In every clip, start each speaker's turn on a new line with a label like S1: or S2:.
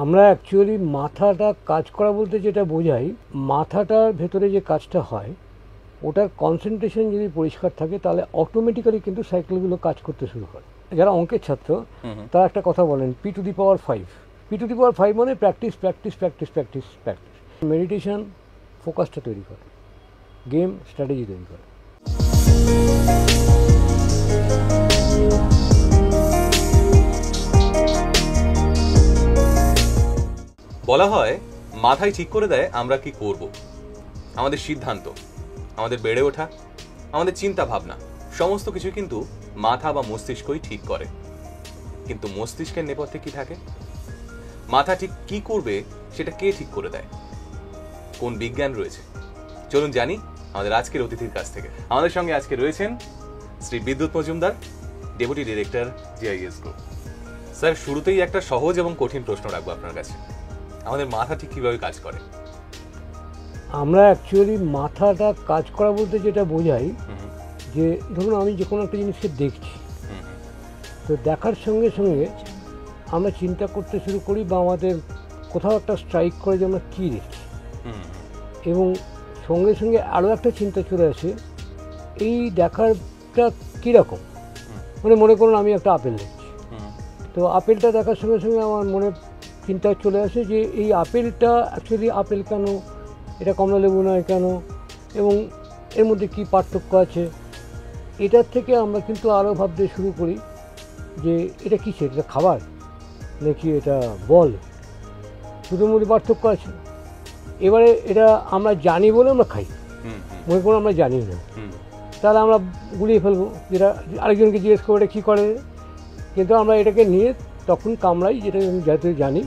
S1: আমরা অ্যাকচুয়ালি মাথাটা কাজ করা বলতে যেটা বোঝাই, মাথাটার ভেতরে যে কাজটা হয় ওটার কনসেন্ট্রেশন যদি পরিষ্কার থাকে তাহলে অটোমেটিক্যালি কিন্তু সাইকেলগুলো কাজ করতে শুরু করে। যারা অঙ্কের ছাত্র তারা একটা কথা বলেন, P⁵. P⁵ মানে practice practice practice practice practice. Meditation ফোকাসটা তৈরি করে, গেম স্ট্র্যাটেজি তৈরি করে।
S2: বলা হয় মাথায় ঠিক করে দেয় আমরা কি করব। আমাদের সিদ্ধান্ত, আমাদের বেড়ে ওঠা, আমাদের চিন্তা ভাবনা সমস্ত কিছু কিন্তু মাথা বা মস্তিষ্কই ঠিক করে। কিন্তু মস্তিষ্কের নেপথ্যে কি থাকে? মাথা ঠিক কি করবে সেটা কে ঠিক করে দেয়? কোন বিজ্ঞান রয়েছে? চলুন জানি আমাদের আজকের অতিথির কাছ থেকে। আমাদের সঙ্গে আজকে রয়েছেন শ্রী বিদ্যুৎ Majumdar, deputy director, GIS group. Sir, শুরুতেই একটা সহজ এবং কঠিন প্রশ্ন রাখবো আপনার কাছে। আমাদের মাথা ঠিক কিভাবে কাজ করে?
S1: আমরা অ্যাকচুয়ালি মাথাটা কাজ করা বলতে যেটা বোঝাই, যে ধরুন আমি যে কোনো একটা জিনিসকে দেখছি, তো দেখার সঙ্গে সঙ্গে আমরা চিন্তা করতে শুরু করি বা আমাদের কোথাও একটা স্ট্রাইক করে যে আমরা কী দেখছি, এবং সঙ্গে সঙ্গে আরও একটা চিন্তা চলে আসে এই দেখারটা কীরকম। মানে মনে করুন আমি একটা আপেল দেখছি, তো আপেলটা দেখার সঙ্গে সঙ্গে আমার মনে চিন্তা চলে আসে যে এই আপেলটা অ্যাকচুয়ালি আপেল কেন, এটা কমলালেবু নয় কেন, এবং এর মধ্যে কী পার্থক্য আছে। এটার থেকে আমরা কিন্তু আরও ভাবতে শুরু করি যে এটা কী, এটা খাবার নাকি এটা বল, দুটোর মধ্যে পার্থক্য আছে। এবারে এটা আমরা জানি বলে আমরা খাই, মনে করুন আমরা জানি না, তাহলে আমরা গুলিয়ে ফেলবো, যেটা আরেকজনকে জিজ্ঞেস করবো এটা কী করে, কিন্তু আমরা এটাকে নিয়ে তখন কামড়াই, যেটা আমি যাতে জানি।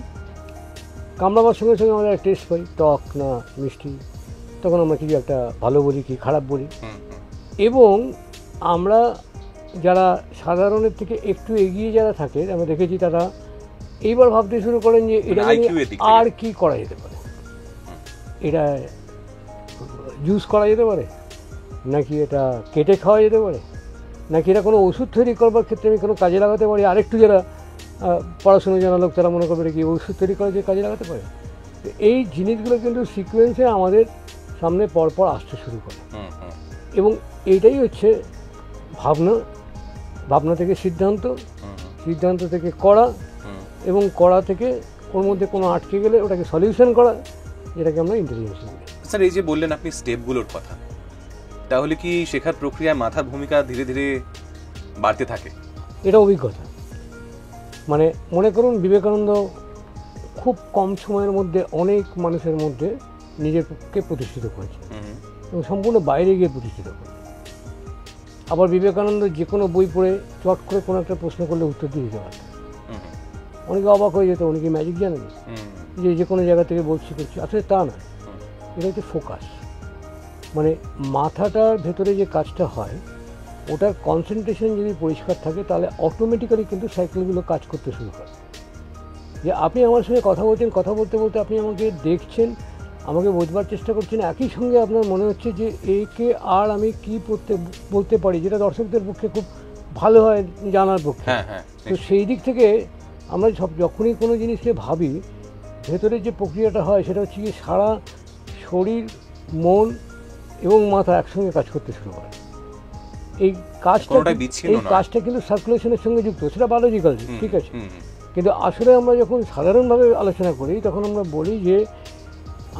S1: কামড়াবার সঙ্গে সঙ্গে আমরা টেস্ট পাই, টক না মিষ্টি, তখন আমরা কিছু একটা ভালো বলি কি খারাপ বলি। এবং আমরা যারা সাধারণের থেকে একটু এগিয়ে যারা থাকে, আমরা দেখেছি তারা এইবার ভাবতে শুরু করেন যে এটা আর কি করা যেতে পারে, এটা জুস করা যেতে পারে, নাকি এটা কেটে খাওয়া যেতে পারে, নাকি এটা কোনো ওষুধ তৈরি করবার ক্ষেত্রে আমি কোনো কাজে লাগাতে পারি। আরেকটু যারা পড়াশুনো জানা লোক তারা মনে করবে কি ওষুধ তৈরি করা যে কাজে লাগাতে পারে। তো এই জিনিসগুলো কিন্তু সিকোয়েন্সে আমাদের সামনে পরপর আসতে শুরু করে, এবং এইটাই হচ্ছে ভাবনা, ভাবনা থেকে সিদ্ধান্ত, সিদ্ধান্ত থেকে করা, এবং করা থেকে ওর মধ্যে কোনো আটকে গেলে ওটাকে সলিউশন করা, যেটাকে আমরা ইন্টেলিজেন্স বলি।
S2: স্যার, এই যে বললেন আপনি স্টেপগুলোর কথা, তাহলে কি শেখার প্রক্রিয়ায় মাথার ভূমিকা ধীরে ধীরে বাড়তে থাকে?
S1: এটা অভিজ্ঞতা। মানে মনে করুন বিবেকানন্দ খুব কম সময়ের মধ্যে অনেক মানুষের মধ্যে নিজেকে প্রতিষ্ঠিত করেছে, এবং সম্পূর্ণ বাইরে গিয়ে প্রতিষ্ঠিত করেছে। আবার বিবেকানন্দ যে কোনো বই পড়ে চট করে কোনো একটা প্রশ্ন করলে উত্তর দিয়ে দিতে পারত। অনেকে অবাক হয়ে যেত, অনেকে ম্যাজিক জানেন যে কোনো জায়গা থেকে বলছি করছি, আসলে তা না। এটা হচ্ছে ফোকাস। মানে মাথাটার ভেতরে যে কাজটা হয় ওটার কনসেন্ট্রেশন যদি পরিষ্কার থাকে তাহলে অটোমেটিক্যালি কিন্তু সাইকেলগুলো কাজ করতে শুরু করে। যে আপনি আমার সঙ্গে কথা বলছেন, কথা বলতে বলতে আপনি আমাকে দেখছেন, আমাকে বোঝবার চেষ্টা করছেন, একই সঙ্গে আপনার মনে হচ্ছে যে একে আর আমি কী বলতে পারি, যেটা দর্শকদের পক্ষে খুব ভালো হয় জানার পক্ষে। তো সেই দিক থেকে আমরা যখনই কোনো জিনিসকে ভাবি, ভেতরে যে প্রক্রিয়াটা হয় সেটা হচ্ছে কি সারা শরীর, মন এবং মাথা একসঙ্গে কাজ করতে শুরু করে। এই কাজটা কিন্তু সার্কুলেশনের সঙ্গে যুক্ত, সেটা বায়োলজিক্যাল, ঠিক আছে। কিন্তু আসলে আমরা যখন সাধারণভাবে আলোচনা করি তখন আমরা বলি যে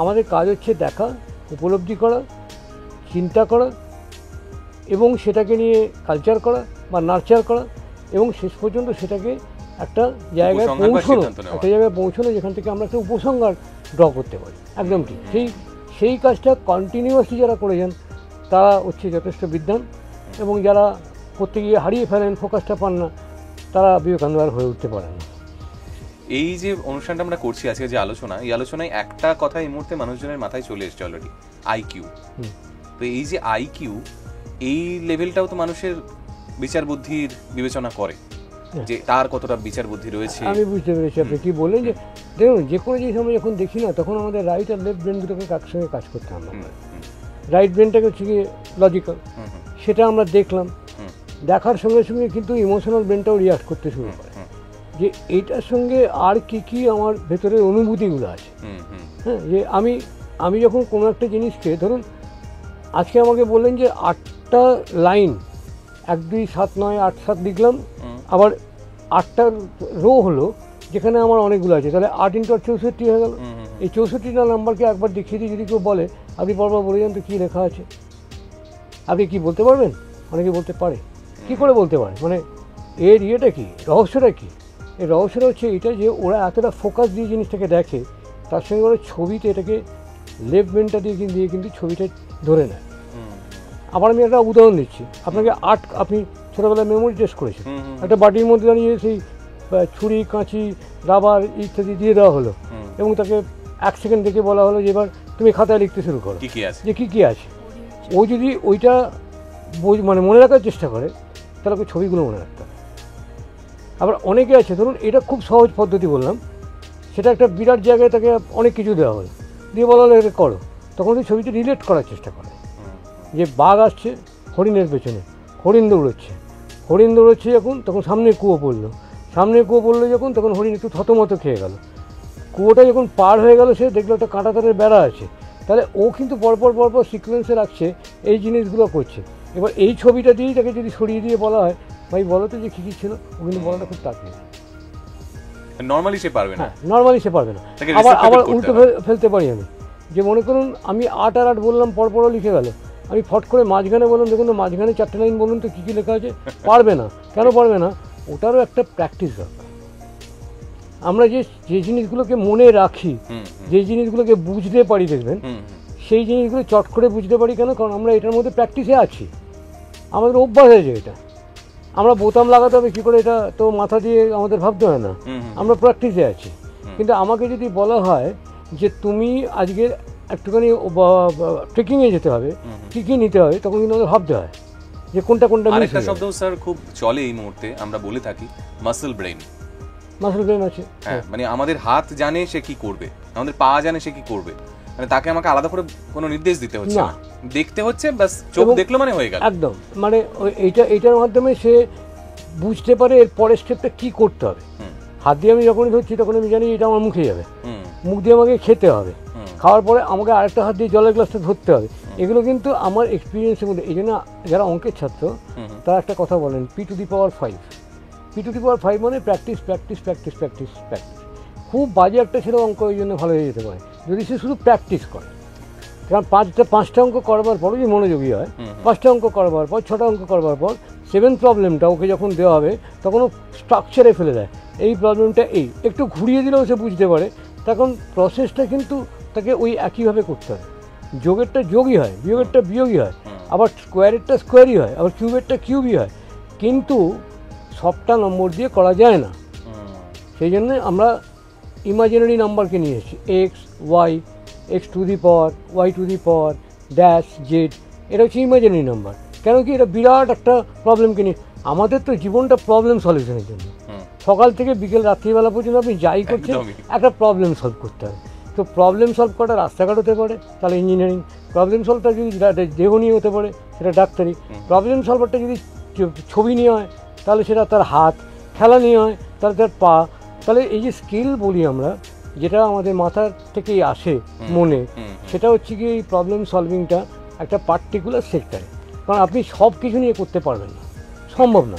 S1: আমাদের কাজ হচ্ছে দেখা, উপলব্ধি করা, চিন্তা করা, এবং সেটাকে নিয়ে কালচার করা বা নার্চার করা, এবং শেষ পর্যন্ত সেটাকে একটা জায়গায় পৌঁছানো, যেখান থেকে আমরা একটা উপসংহার ড্র করতে পারি। একদম ঠিক। সেই কাজটা কন্টিনিউয়াসলি যারা করেছেন তারা হচ্ছে যথেষ্ট বিদ্বান, এবং যারা করতে গিয়ে হারিয়ে ফেলেন, ফোকাসটা পান না, তারা বিবেকানন্দ আর হয়ে উঠতে পারেন না।
S2: এই যে অনুষ্ঠানটা আমরা করছি আজকে, যে আলোচনা, এই আলোচনায় একটা কথা এই মুহূর্তে মানুষজনের মাথায় চলে এসছে অলরেডি, আইকিউ। তো এই যে আইকিউ, এই লেভেলটাও তো মানুষের বিচার বুদ্ধির বিবেচনা করে, যে তার কতটা বিচার বুদ্ধি রয়েছে।
S1: আমি বুঝতে পেরেছি আপনি কি বললেন। যে দেখুন, যে কোনো জিনিস আমরা যখন দেখি না, তখন আমাদের রাইট আর লেফট ব্রেন দুটোকে একসঙ্গে কাজ করতে হবে। রাইট ব্রেনটাকে হচ্ছে গিয়ে লজিক্যাল, সেটা আমরা দেখলাম, দেখার সঙ্গে সঙ্গে কিন্তু ইমোশনাল ব্রেনটাও রিয়াক্ট করতে শুরু করে। যে এইটার সঙ্গে আর কি কি আমার ভেতরের অনুভূতিগুলো আছে। হ্যাঁ, যে আমি যখন কোনো একটা জিনিসকে ধরুন আজকে আমাকে বললেন যে 8টা লাইন 1 2 7 9 8 7 লিখলাম, আবার 8টা রো হলো যেখানে আমার অনেকগুলো আছে, তাহলে 8 × 8 64 হয়ে গেল। এই 64টা নাম্বারকে একবার দেখিয়ে দিয়ে যদি কেউ বলে আপনি পরপর বলে যান তো কী লেখা আছে, আপনি কি বলতে পারবেন? অনেকে বলতে পারে। কি করে বলতে পারে, মানে এর ইয়েটা কি, রহস্যটা কি? এই রহস্যটা হচ্ছে এটা যে ওরা এতটা ফোকাস দিয়ে জিনিসটাকে দেখে, তার সঙ্গে ওরা ছবিতে এটাকে লেফট ব্রেনটা দিয়ে কিন্তু ছবিটা ধরে নেয়। আবার আমি একটা উদাহরণ দিচ্ছি আপনাকে। আপনি ছোটোবেলায় মেমোরি টেস্ট করেছেন, একটা বাটির মধ্যে দাঁড়িয়ে সেই ছুরি কাঁচি রাবার ইত্যাদি দিয়ে দেওয়া হলো এবং তাকে 1 সেকেন্ড দেখে বলা হলো যে এবার তুমি খাতায় লিখতে শুরু করো যে কী কী আছে। ও যদি ওইটা মানে মনে রাখার চেষ্টা করে তাহলে ওকে ছবিগুলো মনে রাখতে হবে। আবার অনেকে আছে, ধরুন এটা খুব সহজ পদ্ধতি বললাম, সেটা একটা বিরাট জায়গায় তাকে অনেক কিছু দেওয়া হলো, দিয়ে বলা হলো এটা করো, তখন ওই ছবিটা রিলেট করার চেষ্টা করে যে বাঘ আসছে হরিণের পেছনে, হরিণ দৌড়চ্ছে যখন, তখন সামনে কুয়ো পড়লো যখন, তখন হরিণ একটু থতমত খেয়ে গেল। কুয়োটা যখন পার হয়ে গেল, সে দেখলো একটা কাঁটা তারের বেড়া আছে, তাহলে ও কিন্তু পরপর সিকোয়েন্সে রাখছে, এই জিনিসগুলো করছে। এবার এই ছবিটা দিয়েই তাকে যদি সরিয়ে দিয়ে বলা হয় ভাই বলো তো যে কী কী ছিল, ও কিন্তু বলাটা খুব তাড়াতাড়ি,
S2: নর্মালি সে পারবে না।
S1: আবার উল্টো ফেলতে পারি আমি, যে মনে করুন আমি 8 আর 8 বললাম, পরপরও লিখে গেল, আমি ফট করে মাঝখানে বললাম দেখুন মাঝখানে 4টে লাইন বলুন তো কী কী লেখা আছে, পারবে না। কেন পারবে না? ওটারও একটা প্র্যাকটিস দরকার। আমরা যে জিনিসগুলোকে মনে রাখি, যে জিনিসগুলোকে বুঝতে পারি, দেখবেন সেই জিনিসগুলো চট করে বুঝতে পারি কেন? কারণ আমরা এটার মধ্যে প্র্যাকটিসে আছি, আমাদের অভ্যাস হয়েছে এটা। আমরা বোতাম লাগাতে হবে কী করে, এটা তো মাথা দিয়ে আমাদের ভাবতে হয় না, আমরা প্র্যাকটিসে আছি। কিন্তু আমাকে যদি বলা হয় যে তুমি আজকে একটুখানি ট্রেকিংয়ে যেতে হবে, কী কী নিতে হবে, তখন কিন্তু আমাদের ভাবতে হয় যে কোনটা
S2: আরেকটা শব্দ স্যার খুব চলে এই মুহূর্তে, আমরা বলে থাকি মাসল ব্রেন
S1: আছে।
S2: হ্যাঁ, মানে আমাদের হাত জানে সে কি করবে, আমাদের পা জানে সে কি করবে, মানে তাকে আমাকে আলাদা করে কোনো নির্দেশ দিতে হচ্ছে না, দেখতে হচ্ছে, বাস চোখ দেখলো মানে হয়ে গেল
S1: একদম। মানে এইটার মাধ্যমে সে বুঝতে পারে এর পরের স্টেপটা কী করতে হবে। হাত দিয়ে আমি যখনই ধরছি তখন আমি জানি এটা আমার মুখে যাবে, মুখ দিয়ে আমাকে খেতে হবে, খাওয়ার পরে আমাকে আরেকটা হাত দিয়ে জলের গ্লাসটা ধরতে হবে। এগুলো কিন্তু আমার এক্সপিরিয়েন্সের মধ্যে, এই জন্য যারা অঙ্কের ছাত্র তারা একটা কথা বলেন P⁵ মানে প্র্যাকটিস। খুব বাজে একটা ছেলে অঙ্ক ওই জন্য ভালো হয়ে যেতে পারে যদি সে শুধু প্র্যাকটিস করে। কারণ 5টা অঙ্ক করবার পর যদি মনোযোগী হয়, 5টা অঙ্ক করবার পর 6টা অঙ্ক করবার পর 7th প্রবলেমটা ওকে যখন দেওয়া হবে তখন ও স্ট্রাকচারে ফেলে দেয়, এই প্রবলেমটা একটু ঘুরিয়ে দিলেও সে বুঝতে পারে। তখন প্রসেসটা কিন্তু তাকে ওই একইভাবে করতে হবে। যোগেরটা যোগই হয়, বিয়োগেরটা বিয়োগই হয়, আবার স্কোয়ারেরটা স্কোয়ারই হয়, আবার কিউবেরটা কিউবই হয়, কিন্তু সবটা নম্বর দিয়ে করা যায় না। সেই জন্য আমরা ইমাজিনারি নাম্বারকে নিয়ে এসেছি, x/y -z, এটা হচ্ছে ইমাজিনারি নাম্বার। কেন কি? এটা বিরাট একটা প্রবলেমকে নিয়ে, আমাদের তো জীবনটা প্রবলেম সলিউশনের জন্য, সকাল থেকে বিকেল রাত্রিবেলা পর্যন্ত আপনি যাই করছেন একটা প্রবলেম সলভ করতে হবে। তো প্রবলেম সলভ করাটা রাস্তাঘাট হতে পারে, তাহলে ইঞ্জিনিয়ারিং। প্রবলেম সলভটা যদি দেহ নিয়ে হতে পারে, সেটা ডাক্তারি। প্রবলেম সলভারটা যদি ছবি নিয়ে হয় তাহলে সেটা তার হাত, খেলা নিয়ে হয় তাহলে তার পা। তাহলে এই যে স্কিল বলি আমরা, যেটা আমাদের মাথার থেকেই আসে মনে, সেটা হচ্ছে কি এই প্রবলেম সলভিংটা একটা পার্টিকুলার সেক্টরে। কারণ আপনি সব কিছু নিয়ে করতে পারবেন না, সম্ভব না।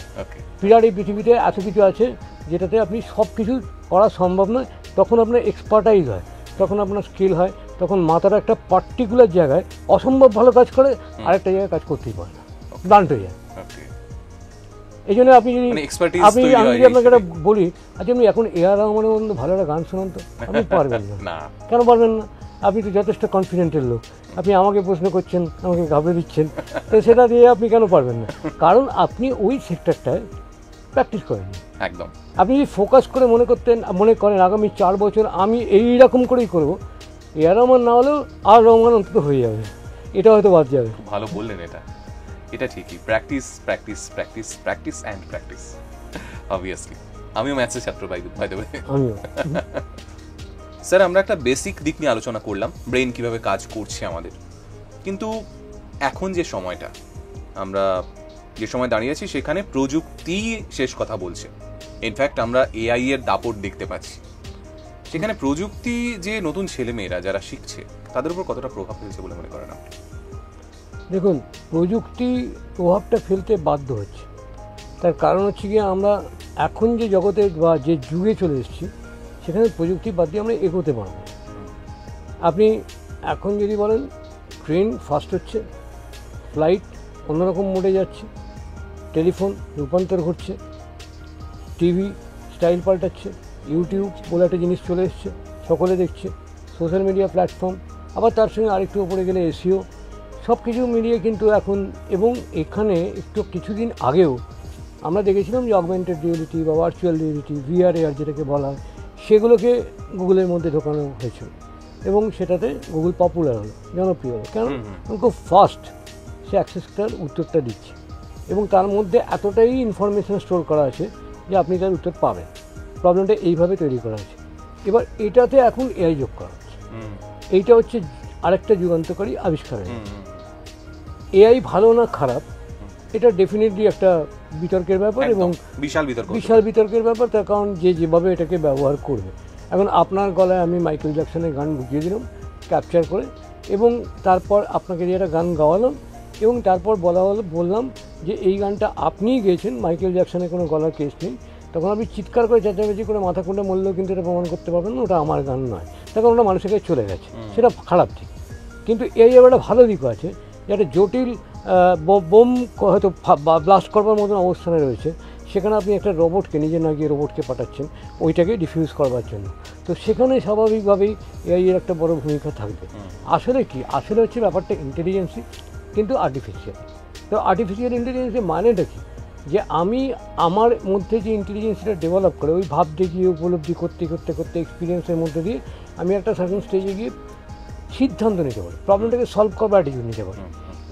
S1: বিরাট এই পৃথিবীতে এত কিছু আছে যেটাতে আপনি সব কিছু করা সম্ভব নয়। তখন আপনার এক্সপার্টাইজ হয়, তখন আপনার স্কিল হয়, তখন মাথার একটা পার্টিকুলার জায়গায় অসম্ভব ভালো কাজ করে, আরেকটা জায়গায় কাজ করতেই পারে না, ব্লান্ট হয়ে যায়। এই জন্য আপনি যদি আমি যদি আপনাকে একটা বলি, আচ্ছা আপনি এখন A.R. রহমানের মধ্যে ভালো একটা গান শোনান তো, আপনি পারবেন না। কেন পারবেন না? আপনি তো যথেষ্ট কনফিডেন্টের লোক, আপনি আমাকে প্রশ্ন করছেন, আমাকে ঘাবড়ে দিচ্ছেন, তো সেটা দিয়ে আপনি কেন পারবেন না? কারণ আপনি ওই সেক্টরটায় প্র্যাকটিস করেন।
S2: একদম।
S1: আপনি যদি ফোকাস করে মনে করেন আগামী 4 বছর আমি এইরকম করেই করবো, A.R. রহমান না হলেও আর রহমান অন্তত হয়ে যাবে, এটা হয়তো বাদ যাবে।
S2: ভালো বললেন, এটা ঠিকই। Practice practice practice practice and practice. Obviously আমিও ম্যাথসের ছাত্র, বাই দ্য ওয়ে।
S1: আমিও।
S2: স্যার, আমরা একটা বেসিক দিক নিয়ে আলোচনা করলাম, ব্রেন কিভাবে কাজ করছে আমাদের। কিন্তু এখন যে সময়টা আমরা যে সময় দাঁড়িয়ে আছি, সেখানে প্রযুক্তি শেষ কথা বলছে। ইনফ্যাক্ট আমরা এআই এর দাপট দেখতে পাচ্ছি। সেখানে প্রযুক্তি যে নতুন ছেলেমেয়েরা যারা শিখছে তাদের উপর কতটা প্রভাব ফেলছে বলে মনে করেন আপনি?
S1: দেখুন, প্রযুক্তি প্রভাবটা ফেলতে বাধ্য হচ্ছে। তার কারণ হচ্ছে গিয়ে আমরা এখন যে জগতে বা যে যুগে চলে এসেছি সেখানে প্রযুক্তি বাদ দিয়ে আমরা এগোতে পারব না। আপনি এখন যদি বলেন ট্রেন ফাস্ট হচ্ছে, ফ্লাইট অন্যরকম মোডে যাচ্ছে, টেলিফোন রূপান্তর ঘটছে, টিভি স্টাইল পাল্টাচ্ছে, ইউটিউব বলে একটা জিনিস চলে এসছে, সকলে দেখছে, সোশ্যাল মিডিয়া প্ল্যাটফর্ম, আবার তার সঙ্গে আরেকটু উপরে গেলে এসিও, সব কিছু মিলিয়ে কিন্তু এখন, এবং এখানে একটু কিছুদিন আগেও আমরা দেখেছিলাম যে অগমেন্টেড রিয়েলিটি বা ভার্চুয়াল রিয়েলিটি, ভিআরএআর যেটাকে বলা হয়, সেগুলোকে গুগলের মধ্যে ঢোকানো হয়েছিল এবং সেটাতে গুগল পপুলার হলো, জনপ্রিয় হলো। কেন? খুব ফাস্ট সে অ্যাক্সেসটার উত্তরটা দিচ্ছে এবং তার মধ্যে এতটাই ইনফরমেশন স্টোর করা আছে যে আপনি তার উত্তর পাবেন। প্রবলেমটা এইভাবে তৈরি করা হয়েছে। এবার এটাতে এখন এআই যোগ করা হচ্ছে। এইটা হচ্ছে আরেকটা যুগান্তকারী আবিষ্কার। এআই ভালো না খারাপ এটা ডেফিনেটলি একটা বিতর্কের ব্যাপার এবং বিশাল বিতর্কের ব্যাপার, তার কারণ যে যেভাবে এটাকে ব্যবহার করবে। এখন আপনার গলায় আমি মাইকেল জ্যাকসনের গান বুঝিয়ে দিলাম ক্যাপচার করে, এবং তারপর আপনাকে যে একটা গান গাওয়ালাম এবং তারপর বললাম যে এই গানটা আপনিই গেয়েছেন, মাইকেল জ্যাকসনের কোনো গলার কেস নেই। তখন আপনি চিৎকার করে চেঁচামেচি করে মাথা কুণ্ডে মরলেও কিন্তু এটা প্রমাণ করতে পারবেন না ওটা আমার গান নয়, তার কারণ ওটা মানুষের কাছে চলে গেছে। সেটা খারাপ ঠিক, কিন্তু এই আবার একটা ভালো দিকও আছে যে একটা জটিল বোম হয়তো ব্লাস্ট করবার মতন অবস্থানে রয়েছে, সেখানে আপনি একটা রোবটকে, নিজে না গিয়ে রোবটকে পাঠাচ্ছেন ওইটাকে ডিফিউজ করবার জন্য। তো সেখানে স্বাভাবিকভাবেই এআই এর একটা বড় ভূমিকা থাকবে। আসলে কি, আসলে হচ্ছে ব্যাপারটা ইন্টেলিজেন্সি, কিন্তু আর্টিফিশিয়াল। তো আর্টিফিশিয়াল ইন্টেলিজেন্সের মানেটা কি, যে আমি আমার মধ্যে যে ইন্টেলিজেন্সটা ডেভেলপ করে ওই ভাব দেখিয়ে উপলব্ধি করতে করতে করতে এক্সপিরিয়েন্সের মধ্যে দিয়ে আমি একটা সার্টেন স্টেজে গিয়ে সিদ্ধান্ত নিতে পারি, প্রবলেমটাকে সলভ করবার অ্যাটিটিউড নিতে পারি।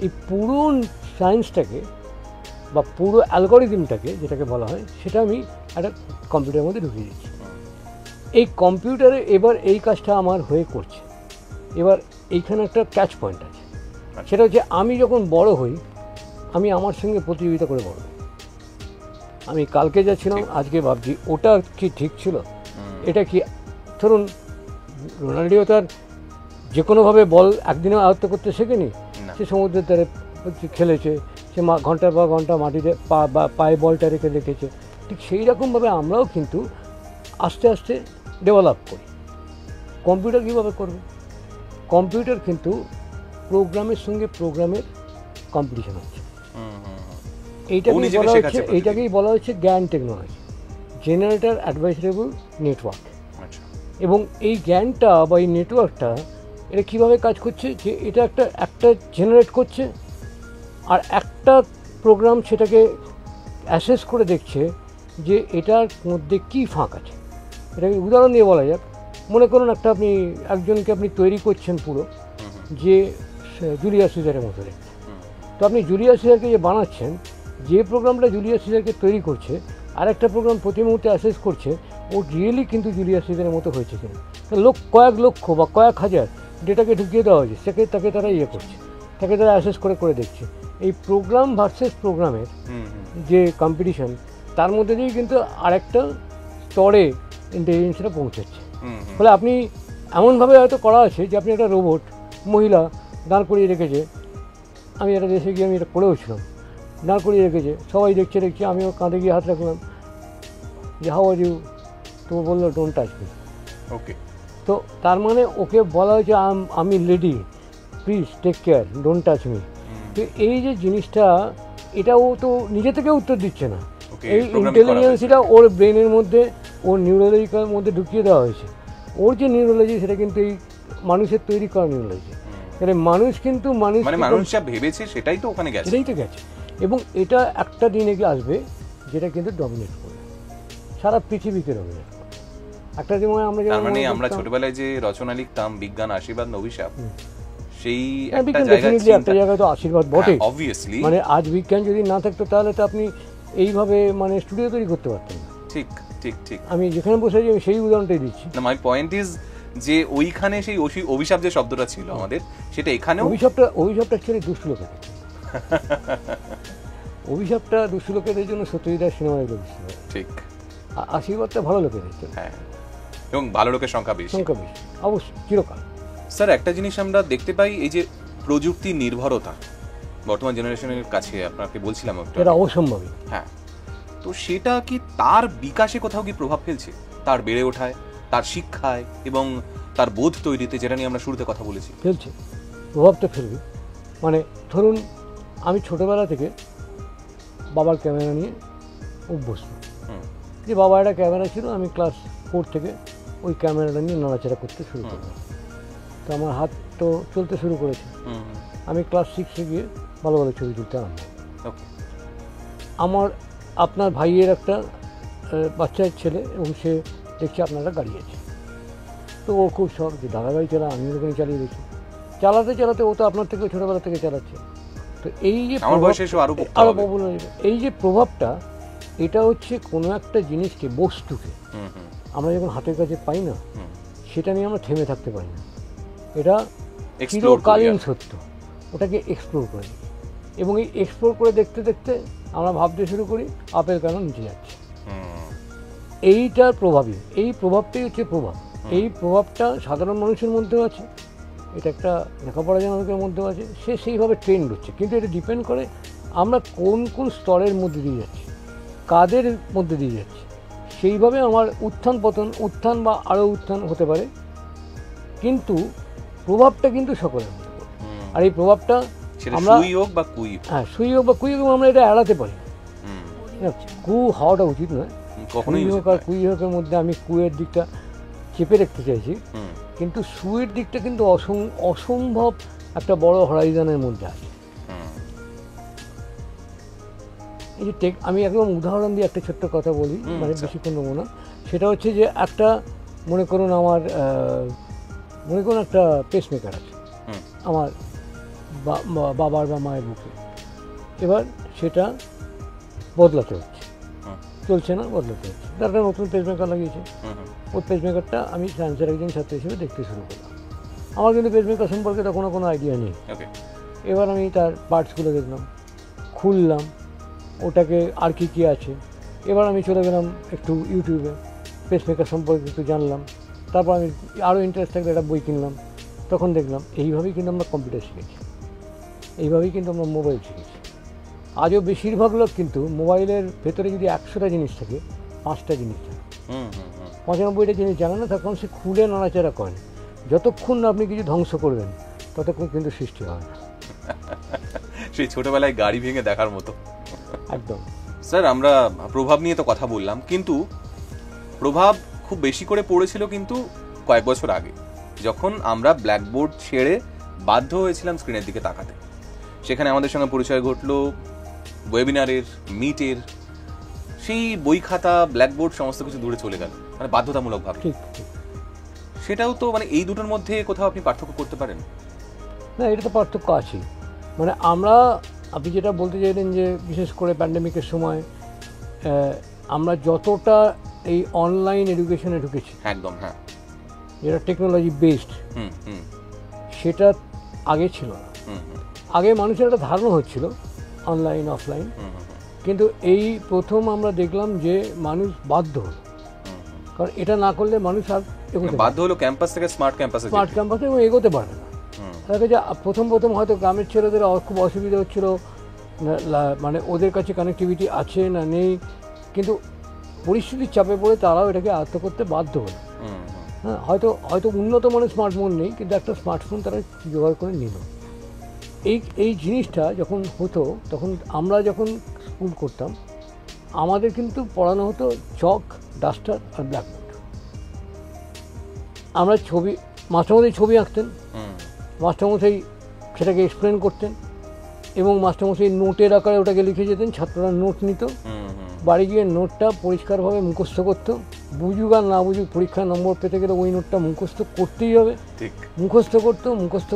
S1: এই পুরো সায়েন্সটাকে বা পুরো অ্যালগরিদমটাকে যেটাকে বলা হয় সেটা আমি একটা কম্পিউটারের মধ্যে ঢুকিয়ে দিচ্ছি। এই কম্পিউটারে এবার এই কাজটা আমার হয়ে করছে। এবার এইখানে একটা ক্যাচ পয়েন্ট আছে, সেটা হচ্ছে আমি যখন বড় হই আমি আমার সঙ্গে প্রতিযোগিতা করে বড় হই। আমি কালকে যা ছিলাম আজকে ভাবছি ওটা কি ঠিক ছিল, এটা কি। ধরুন রোনাল্ডো তার যে কোনোভাবে বল একদিনে আয়ত্ত করতে শেখেনি, সে সমুদ্রের ধারে খেলেছে, সে ঘন্টার পর ঘন্টা মাটিতে পায়ে বলটা রেখে রেখেছে। ঠিক সেই রকমভাবে আমরাও কিন্তু আস্তে আস্তে ডেভেলপ করি। কম্পিউটার কীভাবে করবে? কম্পিউটার কিন্তু প্রোগ্রামের সঙ্গে প্রোগ্রামের কম্পিটিশন হচ্ছে। এইটাকেই বলা হচ্ছে জ্ঞান টেকনোলজি, জেনারেটর অ্যাডভাইসেবল নেটওয়ার্ক। এবং এই জ্ঞানটা বা এই নেটওয়ার্কটা এটা কীভাবে কাজ করছে, যে এটা একটা জেনারেট করছে আর একটা প্রোগ্রাম সেটাকে অ্যাসেস করে দেখছে যে এটার মধ্যে কী ফাঁক আছে। এটাকে উদাহরণ দিয়ে বলা যাক, মনে করুন একজনকে আপনি তৈরি করছেন পুরো, যে জুলিয়াস সিজারের মতো দেখতে। তো আপনি জুলিয়াস সিজারকে যে বানাচ্ছেন, যে প্রোগ্রামটা জুলিয়াস সিজারকে তৈরি করছে আর একটা প্রোগ্রাম প্রতি মুহূর্তে অ্যাসেস করছে ও রিয়েলি কিন্তু জুলিয়াস সিজারের মতো হয়েছে কিনা। কয়েক লক্ষ বা কয়েক হাজার ডেটাকে ঢুকিয়ে দেওয়া হয়েছে, তাকে তারা করছে, তাকে তারা অ্যাসেস করে দেখছে। এই প্রোগ্রাম ভার্সেস প্রোগ্রামের যে কম্পিটিশন, তার মধ্যে দিয়েই কিন্তু আরেকটা স্তরে ইন্টেলিজেন্সটা পৌঁছাচ্ছে। ফলে আপনি এমনভাবে হয়তো করা আছে যে আপনি একটা রোবট মহিলা দাঁড় করিয়ে রেখেছে, আমি একটা দেশে গিয়ে আমি এটা পড়েওছিলাম, দাঁড় করিয়ে রেখেছে, সবাই দেখছে, আমি ওর কাঁধে গিয়ে হাত রাখলাম যে হাউ আর ইউ, তো বললো ডোন্ট টাচ মি।
S2: ওকে,
S1: তো তার মানে ওকে বলা হয়েছে আমি lady, please take care, don't touch me. তো এই যে জিনিসটা, এটা ও তো নিজে থেকে উত্তর দিচ্ছে না, এই ইন্টেলিজেন্সটা ওর ব্রেনের মধ্যে, ওর নিউরোলজির মধ্যে ঢুকিয়ে দেওয়া হয়েছে। ওর যে নিউরোলজি সেটা কিন্তু এই মানুষের তৈরি করা নিউরোলজি। মানুষ কিন্তু মানুষ যা ভেবেছে সেটাই তো ওখানে গেছে, এবং এটা একটা দিনে গিয়ে আসবে যেটা কিন্তু ডমিনেট করবে সারা পৃথিবীকে, ডমিনেট করবে একটা সময়। আমরা ছোটবেলায় যে রচনা লিখতাম বিজ্ঞান আশীর্বাদ অভিশাপ, সেই একটা জায়গায় তো আশীর্বাদ বটে অবভিয়াসলি। আজ বিজ্ঞান যদি না থাকতো তাহলে তো আপনি এইভাবে স্টুডিও তৈরি করতে পারতেন না। ঠিক ঠিক ঠিক, আমি যেখানে বসে আছি আমি সেই উদাহরণটাই দিচ্ছি। মাই পয়েন্ট ইজ যে ওইখানে সেই অভিশাপ যে শব্দটা ছিল আমাদের, সেটা এখানে অভিশাপটা ছিল দুষ্ট লোকেদের। অভিশাপটা দুষ্ট লোকেদের জন্য সত্যজিৎ দাস সিনেমায় ঠিক। আশীর্বাদটা ভালো লোকের হচ্ছে,
S2: হ্যাঁ, এবং ভালো লোকের সংখ্যা বেশি।
S1: সংখ্যা বেশি, অবশ্যই, চিরকাল।
S2: স্যার, একটা জিনিস আমরা দেখতে পাই, এই যে প্রযুক্তি নির্ভরতা বর্তমান জেনারেশনের কাছে, আপনাকে বলছিলাম একটা,
S1: এটা অবশ্যম্ভাবী।
S2: হ্যাঁ, তো সেটা কি তার বিকাশে কোথাও কি প্রভাব ফেলছে, তার বেড়ে ওঠায়, তার শিক্ষায় এবং তার বোধ তৈরিতে, যেটা নিয়ে আমরা শুরুতে কথা বলেছি?
S1: ফেলছে, প্রভাব তো ফেলবে। মানে ধরুন, আমি ছোটোবেলা থেকে বাবার ক্যামেরা নিয়ে অভ্যস্ত, যে বাবা একটা ক্যামেরা ছিল, আমি ক্লাস 4 থেকে ওই ক্যামেরাটা নিয়ে নাড়াচাড়া করতে শুরু করলাম। তো আমার হাত তো চলতে শুরু করেছে, আমি ক্লাস 6-এ গিয়ে ভালো ভালো ছবি তুলতে আরম্ভ। আমার আপনার ভাইয়ের একটা বাচ্চার ছেলে, এবং সে দেখছে আপনার একটা গাড়ি আছে, তো ও খুব শখ যে দাদা গাড়ি চালা, আমি ওখানে চালিয়ে দিচ্ছি। চালাতে চালাতে ও তো আপনার থেকে ছোটোবেলা থেকে চালাচ্ছে। তো এই যে আরও পপুলার, এই যে প্রভাবটা, এটা হচ্ছে কোনো একটা জিনিসকে, বস্তুকে আমরা যখন হাতের কাছে পাই না, সেটা নিয়ে আমরা থেমে থাকতে পারি না। এটা চিরকালীন সত্য, ওটাকে এক্সপ্লোর করি, এবং এই এক্সপ্লোর করে দেখতে দেখতে আমরা ভাবতে শুরু করি আপেল কেন নিচে যাচ্ছে। এইটার প্রভাবই, এই প্রভাবটাই হচ্ছে প্রভাব। এই প্রভাবটা সাধারণ মানুষের মধ্যেও আছে, এটা একটা লেখাপড়া জানা লোকের মধ্যেও আছে, সে সেইভাবে ট্রেন্ড হচ্ছে। কিন্তু এটা ডিপেন্ড করে আমরা কোন কোন স্তরের মধ্যে দিয়ে যাচ্ছি, কাদের মধ্যে দিয়ে যাচ্ছি, সেইভাবে আমার উত্থান পতন, উত্থান বা আরও উত্থান হতে পারে, কিন্তু প্রভাবটা কিন্তু সকলের মধ্যে। আর এই প্রভাবটা আমরা সুই হোক বা কুই হোক, আমরা এটা এড়াতে পারি না। কু হওয়াটা উচিত নয়, কুই হোক আর কুই হোকের মধ্যে আমি কুয়ের দিকটা চেপে রাখতে চাইছি, কিন্তু সুইয়ের দিকটা কিন্তু অসম্ভব একটা বড় হরাইজনের মধ্যে আছে। এই যে আমি একদম উদাহরণ দিয়ে একটা ছোট্ট কথা বলি, মানে বেশিক্ষণ নেবো না। সেটা হচ্ছে যে একটা মনে করুন একটা পেসমেকার আছে আমার বাবার বা মায়ের বুকে, এবার সেটা বদলাতে হচ্ছে, চলছে না, বদলাতে হচ্ছে। তার একটা নতুন পেসমেকার লাগিয়েছে, ওই পেসমেকারটা আমি সায়েন্সের একজন ছাত্র হিসেবে দেখতে শুরু করলাম। আমার কিন্তু পেসমেকার সম্পর্কে তখন কোনো আইডিয়া নেই। এবার আমি তার পার্টসগুলো দেখলাম, খুললাম, ওটাকে আর কি আছে। এবার আমি চলে গেলাম একটু ইউটিউবে, পেসমেকার সম্পর্কে একটু জানলাম, তারপর আমি আরও ইন্টারেস্ট থাকলে একটা বই কিনলাম, তখন দেখলাম এইভাবেই কিন্তু আমরা কম্পিউটার শিখেছি, এইভাবেই কিন্তু আমরা মোবাইল শিখেছি। আজও বেশিরভাগ লোক কিন্তু মোবাইলের ভেতরে যদি 100টা জিনিস থাকে, 5টা জিনিস জানে, 95টা জিনিস জানে না, তখন সে খুলে নাড়াচাড়া করে। যতক্ষণ না আপনি কিছু ধ্বংস করবেন, ততক্ষণ কিন্তু সৃষ্টি হয় না।
S2: সেই ছোটবেলায় গাড়ি ভেঙে দেখার মতো
S1: একদম।
S2: স্যার, আমরা প্রভাব নিয়ে তো কথা বললাম, কিন্তু প্রভাব খুব বেশি করে পড়েছিল কিন্তু কয়েক বছর আগে, যখন আমরা ব্ল্যাকবোর্ড ছেড়ে বাধ্য হয়েছিলাম স্ক্রিনের দিকে তাকাতে। সেখানে আমাদের সঙ্গে পরিচয় ঘটলো ওয়েবিনারের, মিটের, সেই বই খাতা, ব্ল্যাকবোর্ড সমস্ত কিছু দূরে চলে গেল, মানে বাধ্যতামূলকভাবে। সেটাও তো মানে এই দুটোর মধ্যে কোথাও আপনি পার্থক্য করতে পারেন?
S1: না, এটা তো পার্থক্য আছে। মানে আপনি যেটা বলতে চাইলেন যে বিশেষ করে প্যান্ডেমিকের সময় আমরা যতটা এই অনলাইন এডুকেশনে ঢুকেছি,
S2: একদম, হ্যাঁ,
S1: যেটা টেকনোলজি বেসড, সেটা আগে ছিল না। আগে মানুষের একটা ধারণা হচ্ছিল অনলাইন অফলাইন, কিন্তু এই প্রথম আমরা দেখলাম যে মানুষ বাধ্য হলো, কারণ এটা না করলে মানুষ আর
S2: বাধ্য হলো ক্যাম্পাস থেকে স্মার্ট ক্যাম্পাসে
S1: এবং এগোতে পারবে না। তাকে যে প্রথম হয়তো গ্রামের ছেলেদের খুব অসুবিধা হচ্ছিল, মানে ওদের কাছে কানেক্টিভিটি আছে না নেই, কিন্তু পরিস্থিতির চাপে পড়ে তারাও এটাকে আয়ত্ত করতে বাধ্য হলো। হ্যাঁ, হয়তো উন্নত মানের স্মার্টফোন নেই, কিন্তু একটা স্মার্টফোন তারা জোগাড় করে নিল। এই জিনিসটা যখন হতো, তখন আমরা যখন স্কুল করতাম, আমাদের কিন্তু পড়ানো হতো চক, ডাস্টার আর ব্ল্যাকবোর্ড। আমরা মাস্টারমশাই ছবি আঁকতেন, মাস্টারমশাই সেটাকে এক্সপ্লেন করতেন, এবং মাস্টারমশাই নোটের আকারে ওটাকে লিখে যেতেন, ছাত্ররা নোট নিত, বাড়ি গিয়ে নোটটা পরিষ্কারভাবে মুখস্থ করতো। বুঝুক আর না বুঝুক, পরীক্ষার নম্বর পেতে গেলে ওই নোটটা মুখস্থ করতেই হবে। মুখস্থ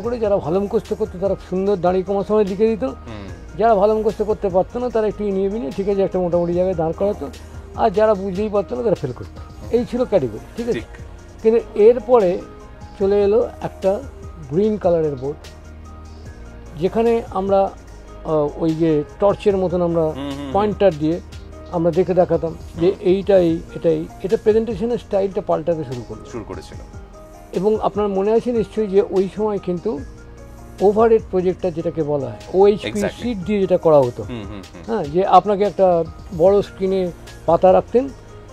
S1: করে যারা ভালো মুখস্থ করতো তারা সুন্দর দাঁড়িয়ে কমার সময় লিখে দিত, যারা ভালো মুখস্থ করতে পারতো না তারা একটু নিয়ে ঠিক আছে একটা মোটামুটি জায়গায় দাঁড় করাতো, আর যারা বুঝতেই পারতো না তারা ফেল করতো। এই ছিল ক্যাটেগরি, ঠিক আছে। কিন্তু এরপরে চলে এলো একটা গ্রিন কালারের বোর্ড, যেখানে আমরা ওই যে টর্চের মতন আমরা পয়েন্টার দিয়ে আমরা দেখে দেখাতাম যে এটা প্রেজেন্টেশনের স্টাইলটা পাল্টাতে শুরু
S2: করেছিল।
S1: এবং আপনার মনে আছে নিশ্চয়ই যে ওই সময় কিন্তু ওভারহেড প্রজেক্টটা যেটাকে বলা হয় ওএইচপি সিট দিয়ে যেটা করা হতো, হ্যাঁ, যে আপনাকে একটা বড় স্ক্রিনে পাতা রাখতেন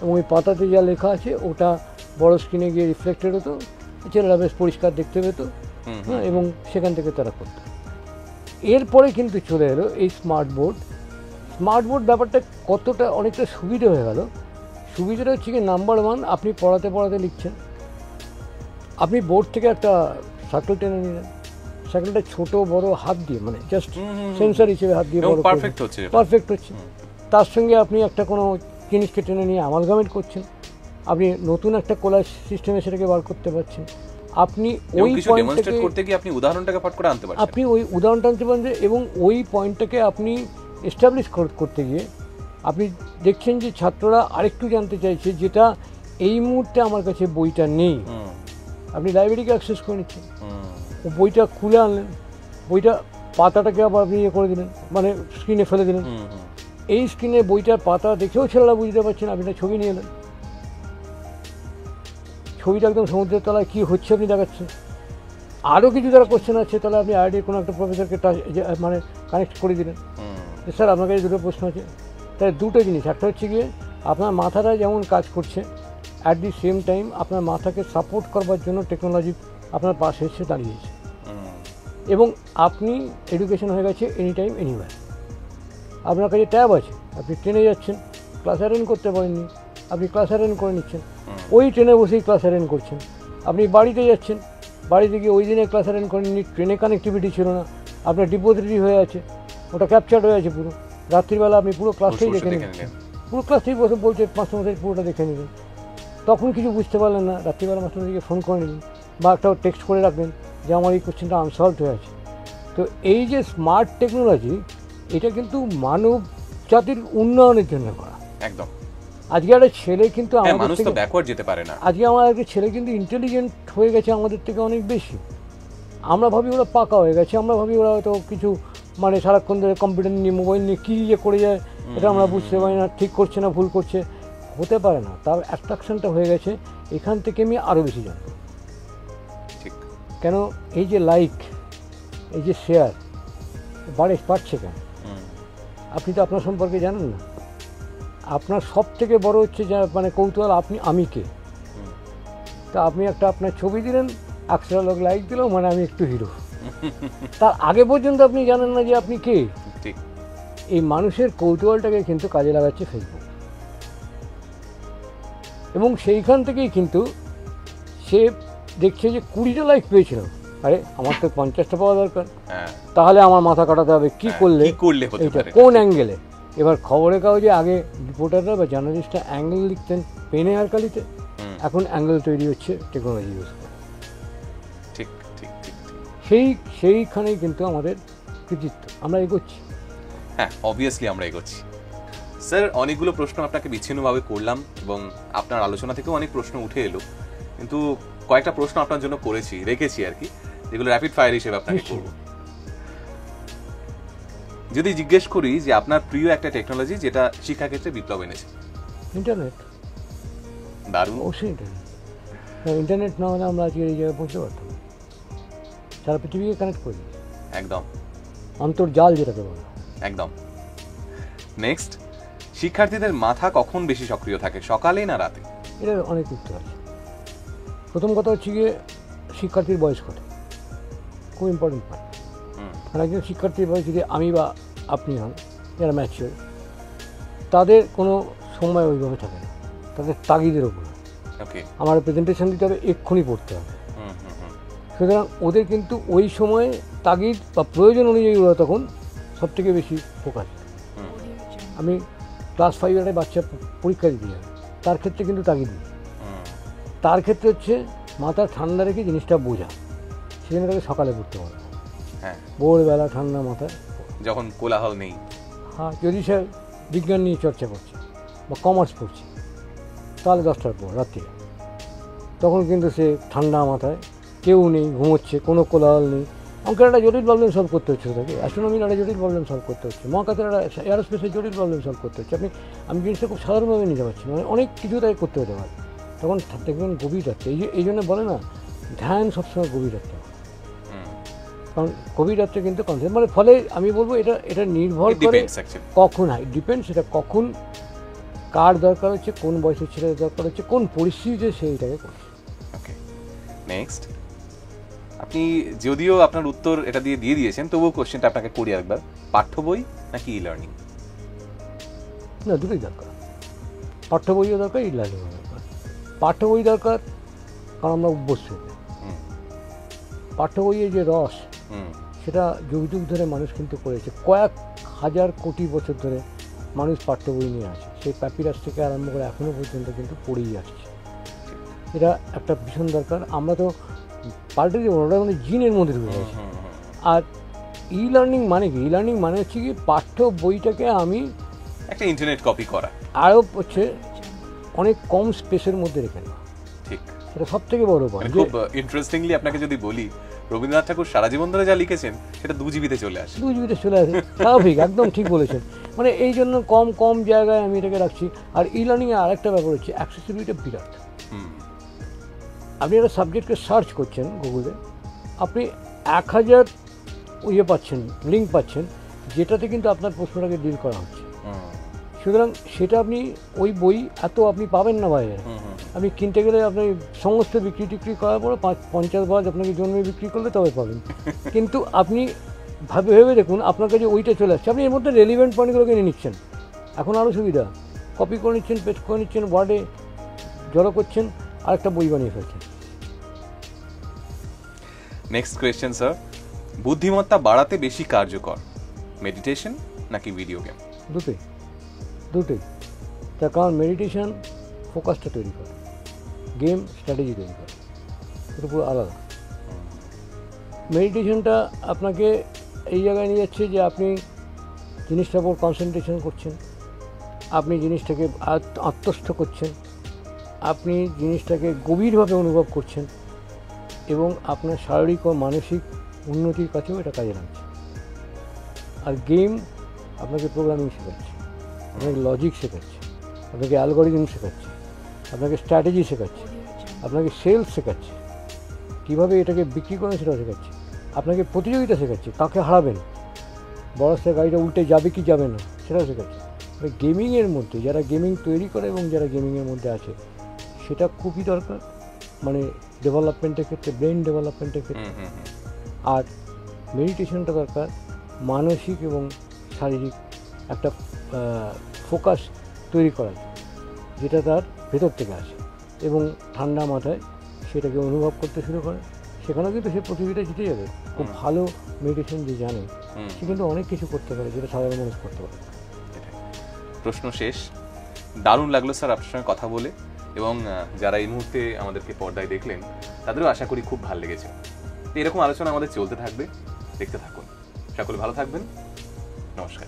S1: এবং ওই পাতাতে যা লেখা আছে ওটা বড় স্ক্রিনে গিয়ে রিফ্লেক্টেড হতো, ছেলেরা বেশ পরিষ্কার দেখতে পেতো, হ্যাঁ, এবং সেখান থেকে তারা করতো। এরপরে কিন্তু চলে এলো এই স্মার্ট বোর্ড ব্যাপারটা কতটা অনেকটা সুবিধা হয়ে গেল। সুবিধাটা হচ্ছে কি, নাম্বার ওয়ান, আপনি পড়াতে লিখছেন, আপনি বোর্ড থেকে একটা সার্কেল টেনে নিলেন, সার্কেলটা ছোট বড় হাত দিয়ে, মানে জাস্ট সেন্সার হিসেবে হাত দিয়ে বড় পারফেক্ট হচ্ছে। তার সঙ্গে আপনি একটা কোনো জিনিসকে টেনে নিয়ে অ্যামালগামেট করছেন, আপনি নতুন একটা কোলাজ সিস্টেমে সেটাকে বার করতে পারছেন। আপনি ওই পয়েন্টটাকে
S2: করতে গিয়ে আপনি উদাহরণটাকে ফট করে আনতে পারছেন,
S1: আপনি ওই উদাহরণটা আনতে পারছেন, এবং ওই পয়েন্টটাকে আপনি এস্টাবলিশ করতে গিয়ে আপনি দেখছেন যে ছাত্ররা আরেকটু জানতে চাইছে, যেটা এই মুহূর্তে আমার কাছে বইটা নেই, আপনি লাইব্রেরিকে অ্যাক্সেস করে নিচ্ছেন, ও বইটা খুলে আনলেন, বইটা পাতাটাকে আবার আপনি ইয়ে করে দিলেন, মানে স্ক্রিনে ফেলে দিলেন, এই স্ক্রিনে বইটার পাতা দেখেও ছেলেরা বুঝতে পারছেন, আপনি একটা ছবি নিয়ে এলেন, ছবিটা একদম সমুদ্রের তলায় কী হচ্ছে আপনি দেখাচ্ছেন। আরও কিছু যারা কোশ্চেন আছে, তাহলে আপনি আইডির কোনো একটা প্রফেসরকে মানে কানেক্ট করে দিলেন, স্যার আপনার কাছে দুটো প্রশ্ন আছে। তাহলে দুটো জিনিস, একটা হচ্ছে গিয়ে আপনার মাথাটা যেমন কাজ করছে, অ্যাট দি সেম টাইম আপনার মাথাকে সাপোর্ট করবার জন্য টেকনোলজি আপনার পাশে এসে দাঁড়িয়েছে, এবং আপনি এডুকেশন হয়ে গেছে এনি টাইম এনিওয়্যার। আপনার কাছে ট্যাব আছে, আপনি ট্রেনে যাচ্ছেন, ক্লাস অ্যাটেন্ড করতে পারেননি, আপনি ক্লাস অ্যাটেন্ড করে নিচ্ছেন, ওই ট্রেনে বসেই ক্লাস অ্যাটেন্ড করছেন। আপনি বাড়িতে যাচ্ছেন, বাড়িতে গিয়ে ওই দিনে ক্লাস অ্যাটেন্ড করেননি, ট্রেনে কানেক্টিভিটি ছিল না, আপনার ডিপোজিটরি হয়ে আছে, ওটা ক্যাপচার্ড হয়ে আছে পুরো, রাত্রিবেলা আপনি পুরো ক্লাসটাই দেখে নিচ্ছেন, পুরো ক্লাসটাই বসে বলছে মাস্টারমশাই পুরোটা দেখে নিলেন, তখন কিছু বুঝতে পারলেন না, রাত্রিবেলা মাস্টারমশাইকে ফোন করে নিলেন বা একটা টেক্সট করে রাখবেন যে আমার এই কোশ্চেনটা আনসলভড হয়ে আছে। তো এই যে স্মার্ট টেকনোলজি, এটা কিন্তু মানব জাতির উন্নয়নের জন্য করা।
S2: একদম।
S1: আজকে একটা ছেলে কিন্তু
S2: মানুষ তো ব্যাকওয়ার্ড যেতে পারে না,
S1: আজকে আমার একটা ছেলে কিন্তু ইন্টেলিজেন্ট হয়ে গেছে আমাদের থেকে অনেক বেশি। আমরা ভাবি ওরা পাকা হয়ে গেছে, আমরা ভাবি ওরা হয়তো কিছু মানে সারাক্ষণ ধরে কম্পিউটার নিয়ে মোবাইল নিয়ে কী যে করে যায় এটা আমরা বুঝতে পারি না, ঠিক করছে না ভুল করছে, হতে পারে না। তার অ্যাট্রাকশনটা হয়ে গেছে এখান থেকে আমি আরও বেশি জানবো।
S2: ঠিক।
S1: কেন এই যে লাইক, এই যে শেয়ার বাড়ছে কেন? আপনি তো আপনার সম্পর্কে জানেন না। আপনার সব থেকে বড় হচ্ছে যা মানে কৌতূহল, আমি কে। তা আপনি একটা আপনার ছবি দিলেন, 100 লোক লাইক দিল, মানে আমি একটু হিরো। তার আগে পর্যন্ত আপনি জানেন না যে আপনি কে। এই মানুষের কৌতূহলটাকে কিন্তু কাজে লাগাচ্ছে ফেসবুক, এবং সেইখান থেকেই কিন্তু সে দেখছে যে 20টা লাইক পেয়েছিল, আরে আমার তো 50টা পাওয়া দরকার, তাহলে আমার মাথা কাটাতে হবে কি করলে এটা কোন অ্যাঙ্গেলে। এবার খবরের কাগজে আগে রিপোর্টাররা বা জার্নালিস্টরা অ্যাঙ্গেল লিখতেন পেনে আর কালিতে, এখন অ্যাঙ্গেল তৈরি হচ্ছে টেকনোলজি ইউজ করে।
S2: ঠিক ঠিক ঠিক।
S1: সেইখানেই কিন্তু আমাদের কৃতিত্ব, আমরা এগোচ্ছি।
S2: হ্যাঁ, অবভিয়াসলি আমরা এগোচ্ছি। স্যার, অনেকগুলো প্রশ্ন আপনাকে বিচ্ছিন্নভাবে করলাম এবং আপনার আলোচনা থেকেও অনেক প্রশ্ন উঠে এলো, কিন্তু কয়েকটা প্রশ্ন আপনার জন্য রেখেছি আর কি, যেগুলো র্যাপিড ফায়ার হিসেবে আপনাকে করব। যদি জিজ্ঞেস করি যে আপনার প্রিয় একটা টেকনোলজি যেটা শিক্ষাক্ষেত্রে বিপ্লব এনেছে?
S1: ইন্টারনেট।
S2: দারুণ।
S1: অবশ্যই ইন্টারনেট না হলে আমরা আজকে এই জায়গায় পৌঁছতে পারতাম না। সারা পৃথিবীকে কানেক্ট করি,
S2: একদম
S1: অন্তর্জাল যেটাকে বলে।
S2: একদম। নেক্সট, শিক্ষার্থীদের মাথা কখন বেশি সক্রিয় থাকে, সকালে না রাতে?
S1: এটা অনেক উত্তর আছে। প্রথম কথা হচ্ছে গিয়ে শিক্ষার্থীর বয়স কত, খুব ইম্পর্টেন্ট পয়েন্ট। আর একজন শিক্ষার্থীর বয়স যদি আমি বা আপনি হন, যারা ম্যাচিওর, তাদের কোনো সময় ওইভাবে থাকে না, তাদের তাগিদের ওপর আমার প্রেজেন্টেশন দিতে হবে, এক্ষুনি পড়তে হবে। সুতরাং ওদের কিন্তু ওই সময়ে তাগিদ বা প্রয়োজন অনুযায়ী ওরা তখন সবথেকে বেশি ফোকাস। আমি ক্লাস 5 একটা বাচ্চা পরীক্ষা দিতে যাবে, তার ক্ষেত্রে কিন্তু তাগিদ নেই। তার ক্ষেত্রে হচ্ছে মাথা ঠান্ডা রেখে জিনিসটা বোঝা, সেজন্য তাকে সকালে পড়তে পারবে। ভোরবেলা ঠান্ডা মাথায়,
S2: যখন কোলাহল নেই।
S1: হ্যাঁ, যদি সে বিজ্ঞান নিয়ে চর্চা করছে বা কমার্স পড়ছে, তাহলে 10টার পর রাত্রিরে, তখন কিন্তু সে ঠান্ডা মাথায়, কেউ নেই, ঘুমোচ্ছে, কোনো কোলাহল নেই, অঙ্কের একটা জটিল প্রবলেম সলভ করতে হচ্ছে তাকে, অ্যাস্ট্রোনমির একটা জটিল প্রবলেম সলভ করতে হচ্ছে, মহাকাশের একটা এয়ারোস্পেসের জটিল প্রবলেম সলভ করতে হচ্ছে। আমি জিনিসটা খুব সাধারণভাবে নিতে পারছি, মানে অনেক কিছু তাকে করতে হতে পারে। তখন দেখবেন গভীর রাখতে, এই জন্য বলে না ধ্যান সবসময় গভীর রাখতে হবে, কারণ গভীর রাত্রে কিন্তু কনসেপ্ট, মানে ফলে আমি বলবো এটা নির্ভর করে কখন হয়, ডিপেন্ড সেটা কখন কার দরকার হচ্ছে, কোন বয়সের ছেলের দরকার হচ্ছে, কোন পরিস্থিতিতে সে এটাকে করছে।
S2: ওকে, নেক্সট। আপনি যদিও আপনার উত্তর এটা দিয়ে দিয়েছেন, তবুও কোশ্চেনটা আপনাকে করি একবার, পাঠ্য বই নাকি ই লার্নিং?
S1: না, দুটোই দরকার, পাঠ্য বইও দরকার, ই লার্নিংও দরকার। পাঠ্য বই দরকার কারণ আমরা অভ্যস্ত, পাঠ্য বইয়ের যে রস সেটা যুগ যুগ ধরে মানুষ কিন্তু করেছে, কয়েক হাজার কোটি বছর ধরে মানুষ পাঠ্য বই নিয়ে আসে, সেই প্যাপিরাস থেকে আরম্ভ করে এখনও পর্যন্ত কিন্তু পড়েই আসছে। এটা একটা ভীষণ দরকার, আমরা তো পাল্টে দেবো, ওটা মানে জিনের মধ্যে ঢুকে গেছে। আর ই লার্নিং মানে কি? ই লার্নিং মানে হচ্ছে কি পাঠ্য বইটাকে আমি
S2: একটা ইন্টারনেট কপি করা,
S1: আরও হচ্ছে অনেক কম স্পেসের মধ্যে রেখে নেওয়া,
S2: ঠিক,
S1: সেটা সব থেকে বড় ব্যাপার।
S2: খুব ইন্টারেস্টিংলি আপনাকে যদি বলি, রবীন্দ্রনাথ ঠাকুর সারা জীবন ধরে যা লিখেছেন সেটা 2 জিবিতে চলে আসে,
S1: 2 জিবিতে চলে আসে, স্বাভাবিক, একদম ঠিক বলেছেন। মানে এই জন্য কম কম জায়গায় আমি এটাকে রাখছি। আর ই লার্নিংয়ে আরেকটা ব্যাপার হচ্ছে অ্যাক্সেসিবিলিটি বিরাট। আপনি একটা সাবজেক্টকে সার্চ করছেন গুগলে, আপনি 1000 পাচ্ছেন, লিঙ্ক পাচ্ছেন, যেটাতে কিন্তু আপনার প্রশ্নটাকে ডিল করা হচ্ছে। সুতরাং সেটা আপনি ওই বই আপনি পাবেন না বাইরে। আপনি কিনতে গেলে আপনি সমস্ত বিক্রি করার পরে 50 বার আপনাকে জন্মে বিক্রি করলে তবে পাবেন। কিন্তু আপনি ভেবে দেখুন, আপনার কাছে ওইটা চলে আসছে, আপনি এর মধ্যে রেলিভেন্ট পয়েন্টগুলোকে নিয়ে নিচ্ছেন। এখন আরও সুবিধা, কপি করে নিচ্ছেন, পেস্ট করে নিচ্ছেন, ওয়ার্ডে জড়ো করছেন, আরেকটা বই বানিয়ে ফেলছেন।
S2: নেক্সট কোয়েশ্চেন স্যার, বুদ্ধিমত্তা বাড়াতে বেশি কার্যকর মেডিটেশন নাকি ভিডিও গেম?
S1: দুটোই। তার কারণ মেডিটেশন ফোকাসটা তৈরি করে, গেম স্ট্র্যাটেজি তৈরি করে, এটা পুরো আলাদা। মেডিটেশনটা আপনাকে এই জায়গায় নিয়ে যাচ্ছে যে আপনি জিনিসটার উপর কনসেন্ট্রেশন করছেন, আপনি জিনিসটাকে আত্মস্থ করছেন, আপনি জিনিসটাকে গভীরভাবে অনুভব করছেন এবং আপনার শারীরিক ও মানসিক উন্নতির কাছেও এটা কাজে লাগছে। আর গেম আপনাকে প্রোগ্রামিং শেখাচ্ছে, আপনাকে লজিক শেখাচ্ছে, আপনাকে অ্যালগরিদম শেখাচ্ছে, আপনাকে স্ট্র্যাটেজি শেখাচ্ছে, আপনাকে সেলস শেখাচ্ছে, কীভাবে এটাকে বিক্রি করেন সেটাও শেখাচ্ছে, আপনাকে প্রতিযোগিতা শেখাচ্ছে, কাকে হারাবেন, বড় রাস্তায় গাড়িটা উল্টে যাবে কি যাবে না সেটাও শেখাচ্ছে। গেমিংয়ের মধ্যে যারা গেমিং তৈরি করে এবং যারা গেমিংয়ের মধ্যে আছে, সেটা খুবই দরকার, মানে ডেভেলপমেন্টের ক্ষেত্রে, ব্রেন ডেভেলপমেন্টের ক্ষেত্রে। আর মেডিটেশনটা দরকার মানসিক এবং শারীরিক একটা ফোকাস তৈরি করার জন্য, যেটা তার ভেতর থেকে আসে এবং ঠান্ডা মাথায় সেটাকে অনুভব করতে শুরু করে। সেখানেও কিন্তু সে প্রতিযোগিতা জিতে যাবে। খুব ভালো মেডিটেশন যে জানে সে কিন্তু অনেক কিছু করতে পারে যেটা সাধারণ মানুষ করতে পারে।
S2: প্রশ্ন শেষ। দারুণ লাগলো স্যার আপনার সঙ্গে কথা বলে, এবং যারা এই মুহূর্তে আমাদেরকে পর্দায় দেখলেন তাদেরও আশা করি খুব ভালো লেগেছে। এরকম আলোচনা আমাদের চলতে থাকবে, দেখতে থাকুন। সকলে ভালো থাকবেন, নমস্কার।